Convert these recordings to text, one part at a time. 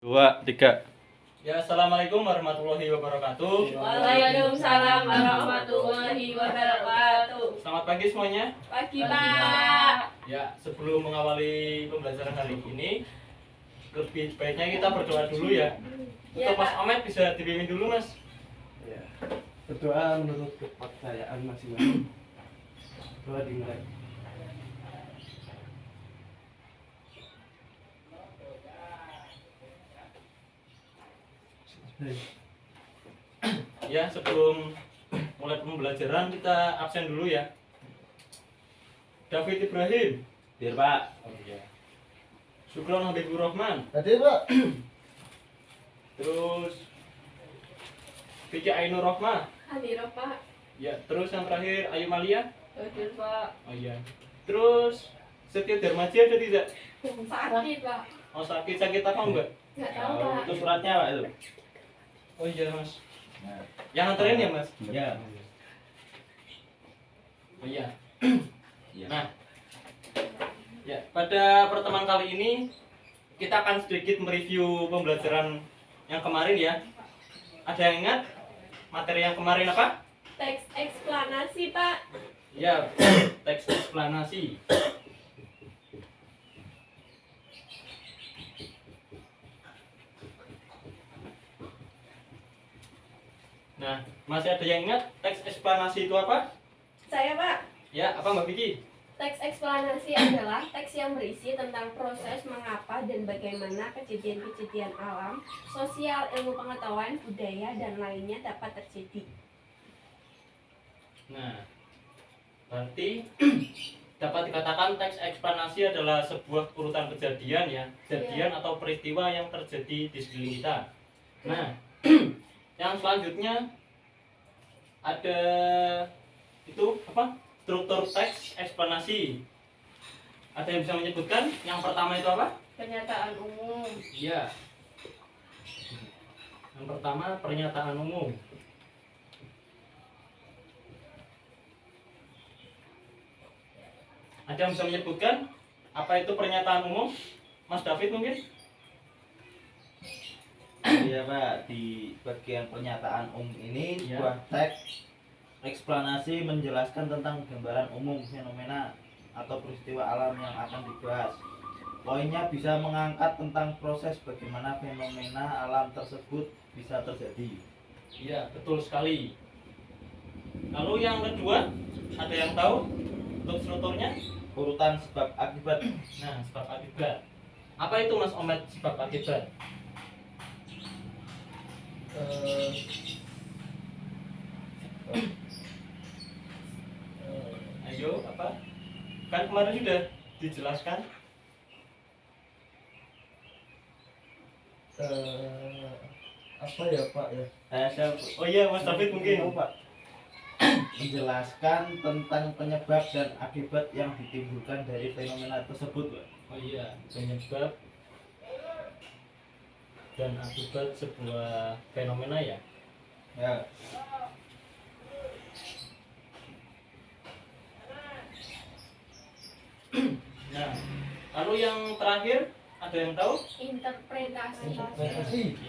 2, 3. Ya, assalamualaikum warahmatullahi wabarakatuh. Waalaikumsalam warahmatullahi wabarakatuh. Selamat pagi semuanya. Pagi Pak. Ya, sebelum mengawali pembelajaran hari ini, lebih baiknya kita berdoa dulu ya. Ya, Untuk Mas Pak. Omet bisa dibimbing dulu Mas. Ya, berdoa menurut kepercayaan masing-masing. Doa dimulai. Ya, sebelum mulai pembelajaran kita absen dulu ya. David Ibrahim. Dir, Pak. Oh iya. Sugron Habibur Rahman. Hadir, Pak. Terus Vicky Ainur Rohmah. Hadir Pak. Ya, terus yang terakhir Ayu Malia. Hadir Pak. Oh iya. Terus Setia Darmaji ada tidak? Sakit Pak. Oh sakit apa enggak? Nggak tahu Pak. Itu suratnya, Pak, itu. Oh iya Mas. Nah. Yang nganterin ya Mas? Ya. Oh iya. Iya. Nah, ya pada pertemuan kali ini kita akan sedikit mereview pembelajaran yang kemarin ya. Ada yang ingat materi yang kemarin apa? Teks eksplanasi Pak. Ya, teks eksplanasi. Nah, masih ada yang ingat teks eksplanasi itu apa? Saya Pak. Ya, apa Mbak Vicky? Teks eksplanasi adalah teks yang berisi tentang proses mengapa dan bagaimana kejadian-kejadian alam, sosial, ilmu pengetahuan, budaya, dan lainnya dapat terjadi. Nah, berarti dapat dikatakan teks eksplanasi adalah sebuah urutan kejadian ya, kejadian atau peristiwa yang terjadi di sekeliling kita. Nah, yang selanjutnya ada itu apa? Struktur teks eksplanasi. Ada yang bisa menyebutkan? Yang pertama itu apa? Pernyataan umum. Iya. Yang pertama pernyataan umum. Ada yang bisa menyebutkan apa itu pernyataan umum? Mas David mungkin? Iya, Pak. Di bagian pernyataan umum ini Ya. sebuah teks eksplanasi menjelaskan tentang gambaran umum fenomena atau peristiwa alam yang akan dibahas. Poinnya bisa mengangkat tentang proses bagaimana fenomena alam tersebut bisa terjadi. Iya, betul sekali. Lalu yang kedua, ada yang tahu untuk strukturnya? Urutan sebab akibat. Nah, sebab akibat. Apa itu Mas Omet sebab akibat? Ayo, apa? Kan kemarin sudah dijelaskan. Apa ya, Pak ya? Oh iya, Mas David mungkin. Tahu, Pak. Menjelaskan tentang penyebab dan akibat yang ditimbulkan dari fenomena tersebut, Pak. Oh iya, penyebab dan akibat sebuah fenomena ya. Ya. Nah, lalu yang terakhir ada yang tahu? Interpretasi.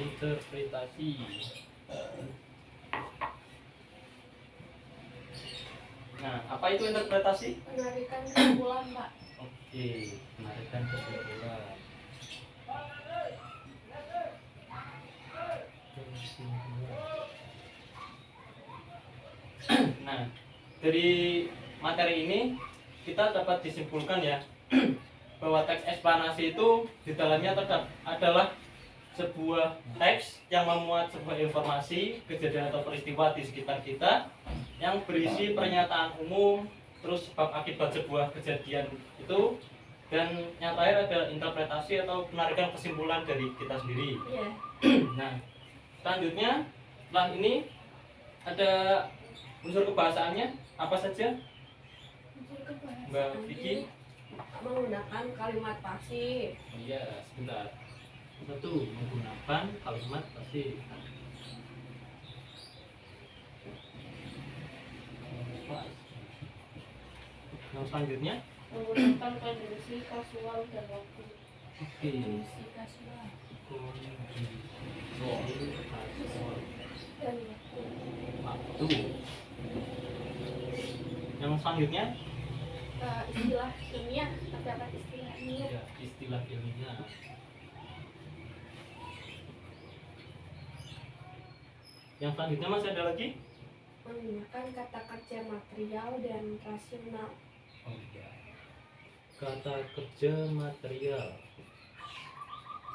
Interpretasi. Nah, apa itu interpretasi? Penarikan kesimpulan Pak. Oke, penarikan kesimpulan. Nah, dari materi ini kita dapat disimpulkan ya bahwa teks eksplanasi itu di dalamnya adalah sebuah teks yang memuat sebuah informasi, kejadian atau peristiwa di sekitar kita yang berisi pernyataan umum, terus sebab akibat sebuah kejadian itu, dan yang terakhir ada interpretasi atau penarikan kesimpulan dari kita sendiri. Iya. Nah, selanjutnya setelah ini ada unsur kebahasaannya apa saja? Mbak Vicky? Menggunakan kalimat pasif. Oh iya, sebentar. Satu, menggunakan kalimat pasif. Yang selanjutnya? Menggunakan kondisi kasual dan waktu. Oke. Kondisi kasual. Kondisi Dan Waktu. Yang selanjutnya istilah ilmiah, terdapat istilah ilmiah. ya, istilah ilmiah. Yang selanjutnya masih ada lagi? Menggunakan kata kerja material dan rasional. Oh iya. Kata kerja material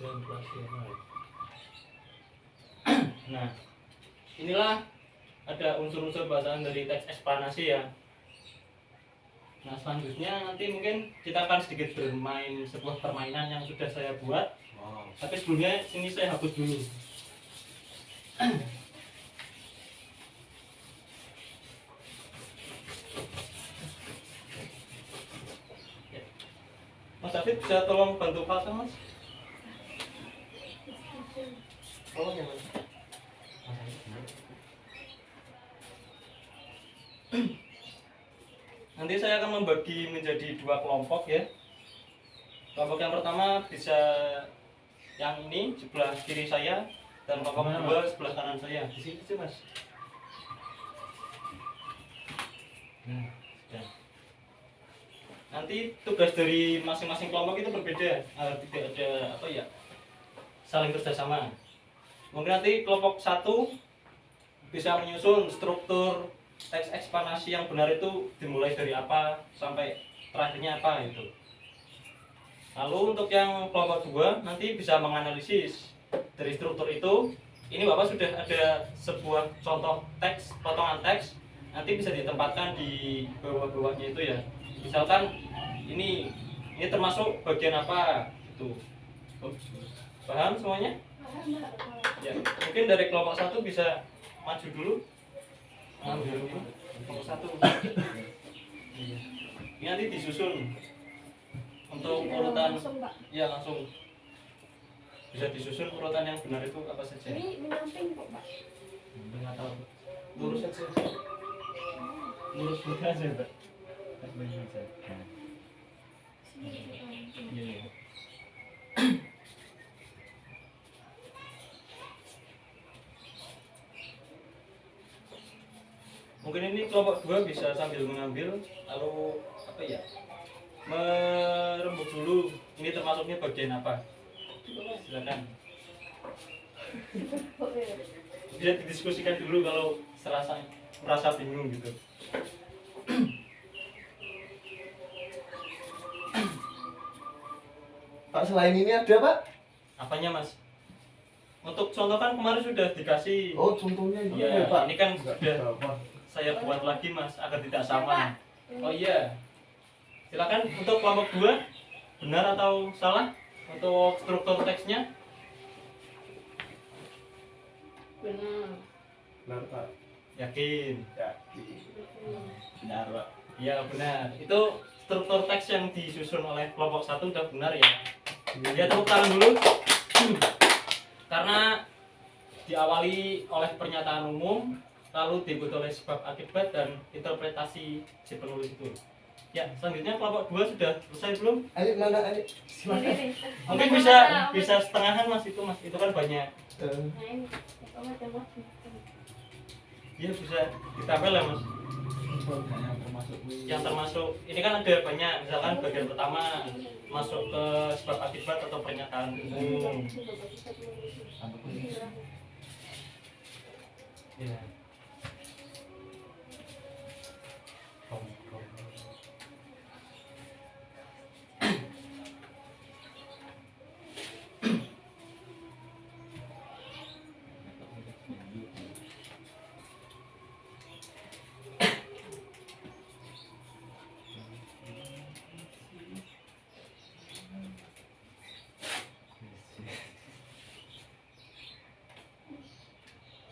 dan rasional. Nah, inilah ada unsur-unsur bahasaan dari teks eksplanasi ya. Nah, selanjutnya nanti mungkin kita akan sedikit bermain sebuah permainan yang sudah saya buat. Tapi sebelumnya ini saya hapus dulu. Mas David bisa tolong bantu pasang mas? Tolong ya mas. Nanti saya akan membagi menjadi 2 kelompok ya. Kelompok yang pertama bisa yang ini sebelah kiri saya dan kelompok kedua sebelah kanan saya. Di sini sih mas. Ya. Nanti tugas dari masing-masing kelompok itu berbeda, tidak ada apa ya, saling kerjasama. Mungkin nanti kelompok 1 bisa menyusun struktur teks eksplanasi yang benar itu dimulai dari apa sampai terakhirnya apa itu. Lalu untuk yang kelompok 2 nanti bisa menganalisis dari struktur itu. Ini Bapak sudah ada sebuah contoh teks, potongan teks, nanti bisa ditempatkan di bawah-bawahnya itu ya. Misalkan ini termasuk bagian apa gitu. Paham semuanya? Ya, mungkin dari kelompok 1 bisa maju dulu. Ambil ini kelompok 1. Ini nanti disusun untuk urutan. Langsung, Pak. Ya langsung bisa disusun urutan yang benar itu apa saja. Ini menyamping kok, Pak. Nggak tahu. Lurus aja. Lurus aja, Pak. Iya, iya. Mungkin ini kelompok 2 bisa sambil mengambil lalu apa ya, merembuk dulu ini termasuknya bagian apa. Silakan bisa didiskusikan dulu kalau merasa bingung gitu. Pak, selain ini ada Pak? Apanya mas? Untuk contoh kan kemarin sudah dikasih. Oh, contohnya ini Iya, ya Pak. ini kan Enggak sudah apa. saya buat lagi mas agar tidak sama. Oh iya, silakan untuk kelompok 2 benar atau salah untuk struktur teksnya? Benar. Benar Pak. Yakin? Ya. Benar, Pak. Iya benar. Itu struktur teks yang disusun oleh kelompok 1 udah benar ya. Ya tepuk tangan dulu. Karena diawali oleh pernyataan umum, lalu diikuti oleh sebab akibat dan interpretasi si penulis itu. Ya, selanjutnya kelompok 2 sudah selesai belum? Ayo mana ayo. Silakan. Ini. Mungkin bisa setengahan mas, itu kan banyak. Nah, ini. Kamu ada Mas. Iya bisa ditambah lah mas. Yang termasuk ini kan ada banyak, misalkan bagian pertama masuk ke sebab akibat atau pernyataan umum. Ya.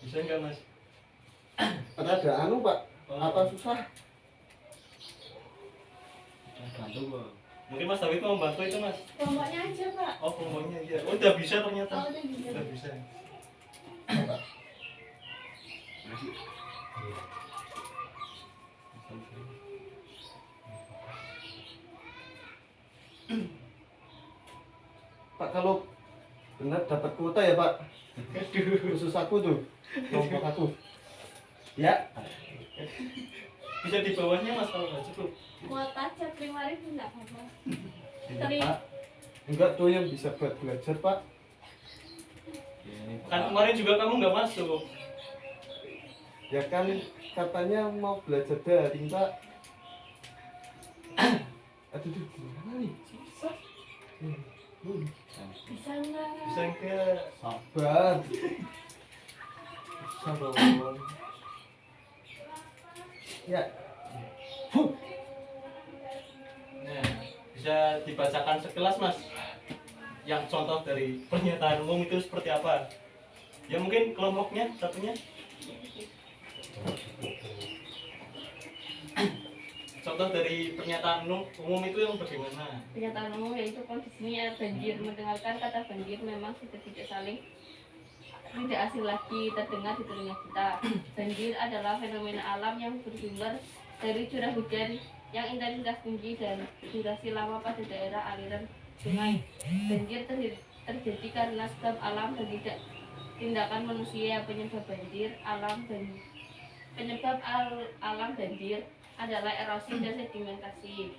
Bisa enggak mas? Ada anu Pak. Apa susah? Mungkin Mas David mau bantu itu mas? Kelompoknya aja, Pak. Oh kelompoknya iya. Oh udah bisa ternyata. Oh, udah bisa. Udah bisa. Pak, kalau benar dapat kuota ya Pak. Khusus aku tuh, kelompok aku. Ya. Bisa di bawahnya mas kalau nggak cukup. Kuota aja 5.000 enggak apa-apa. Ini, Pak. Enggak tuh yang bisa buat belajar Pak. Ini, Kan Pak. kemarin juga kamu nggak masuk. Ya kan katanya mau belajar daring Pak. Aduh, gimana nih? Bisa enggak? Bisa nggak? Sabar. Bisa dong. Ya, Nah, bisa dibacakan sekilas mas. Yang contoh dari pernyataan umum itu seperti apa? Ya mungkin kelompoknya satunya. Contoh dari pernyataan umum itu yang bagaimana? Pernyataan umum yaitu kondisinya banjir. Mendengarkan kata banjir memang sudah tidak asing lagi terdengar di telinga kita. Banjir adalah fenomena alam yang bersumber dari curah hujan yang intensitas tinggi dan durasi lama pada daerah aliran sungai. Banjir terjadi karena sebab alam dan tidak tindakan manusia. Penyebab banjir alam banjir adalah erosi dan sedimentasi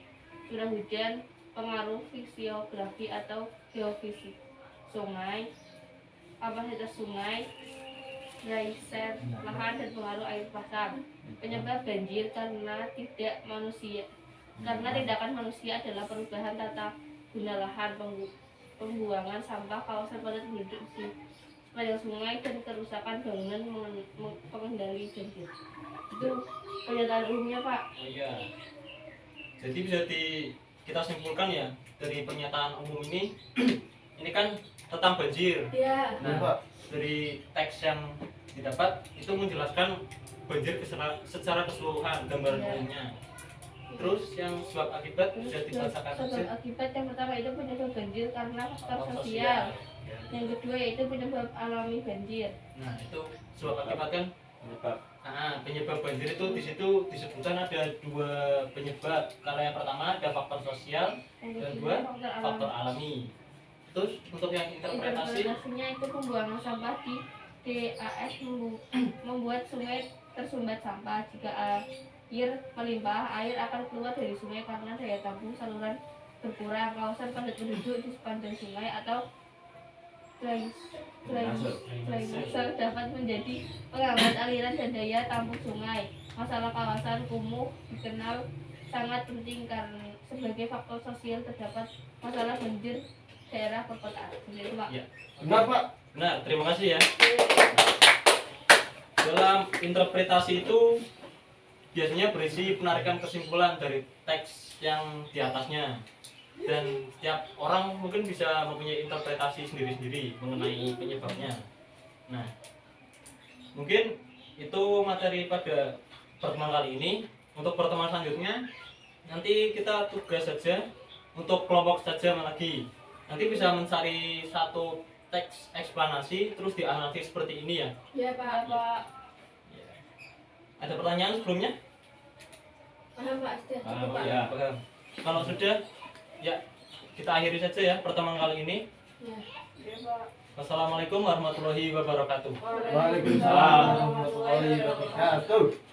curah hujan, pengaruh fisiografi atau geofisik sungai, kapasitas sungai, geyser, lahan dan pengaruh air pasang. Penyebab banjir karena tindakan manusia adalah perubahan tata guna lahan, pembuangan sampah, kawasan padat penduduk di sepanjang sungai, dan kerusakan bangunan pengendali banjir. Itu pernyataan umumnya Pak. Oh iya. Jadi bisa kita simpulkan ya dari pernyataan umum ini. Ini kan tentang banjir. Iya. Nah, Pak. dari teks yang didapat itu menjelaskan banjir secara keseluruhan, gambaran Iya. umumnya. Terus yang sebab akibat bisa dibacakan Sebab saja. akibat yang pertama itu penyebab banjir karena faktor Faktor sosial. Yang kedua yaitu penyebab alami banjir. Nah, itu sebab akibat kan. Penyebab banjir itu di situ disebutkan ada dua penyebab. Kalau yang pertama ada faktor sosial, Yang dan kedua dua faktor alami. faktor alami. Terus untuk yang interpretasi, Interpretasinya itu pembuangan sampah di DAS membuat sungai tersumbat sampah. Jika air melimpah, air akan keluar dari sungai karena daya tampung saluran berkurang. Kawasan padat penduduk di sepanjang sungai atau drainase dapat menjadi penghambat aliran dan daya tampung sungai. Masalah kawasan kumuh dikenal sangat penting karena sebagai faktor sosial terdapat masalah banjir daerah perkotaan. Jadi Pak. ya, Benar Pak. benar. Terima kasih ya. Dalam interpretasi itu biasanya berisi penarikan kesimpulan dari teks yang di atasnya, dan setiap orang mungkin bisa mempunyai interpretasi sendiri-sendiri mengenai penyebabnya. Nah, mungkin itu materi pada pertemuan kali ini. Untuk pertemuan selanjutnya nanti kita tugas saja untuk kelompok saja lagi. Nanti bisa mencari satu teks eksplanasi terus dianalisis seperti ini ya. Ya Pak. Pak. Ada pertanyaan sebelumnya? Paham Pak, sudah cukup Pak. Ya. Paham. Kalau sudah, ya kita akhiri saja ya pertemuan kali ini. Ya. Ya Pak. Wassalamualaikum warahmatullahi wabarakatuh. Waalaikumsalam warahmatullahi wabarakatuh.